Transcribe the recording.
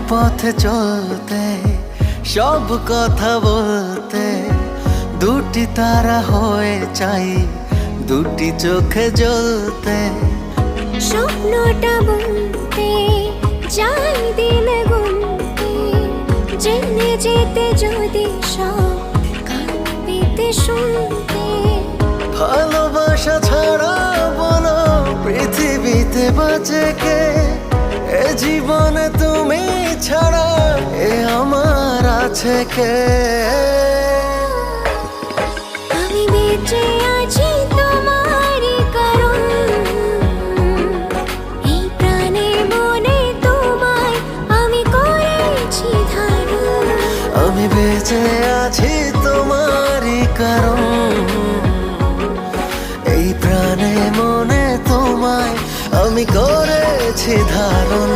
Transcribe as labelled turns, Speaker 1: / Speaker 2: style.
Speaker 1: পথে চলতে, সব কথা বলতে, দুটি তারা হয়ে চাই দুটি চোখে জ্বলতে।
Speaker 2: স্বপ্নটা বুনতে যাই দিন গুনতে, জেনে যেতে যদি সব কাঁদতে শুনতে।
Speaker 1: ভালোবাসা ছাড়া বলো পৃথিবীতে বাঁচে কে? এ জীবনে তুমি ছাড়া এ আমার আছে কে?
Speaker 2: আমি বেঁচে আছি তোমারই কারণ, এই প্রাণে মনে তোমায় আমি করেছি ধারণ।
Speaker 1: আমি বেঁচে আছি তোমারই কারণ, এই প্রাণে মনে তোমায় আমি করেছি ধারণ।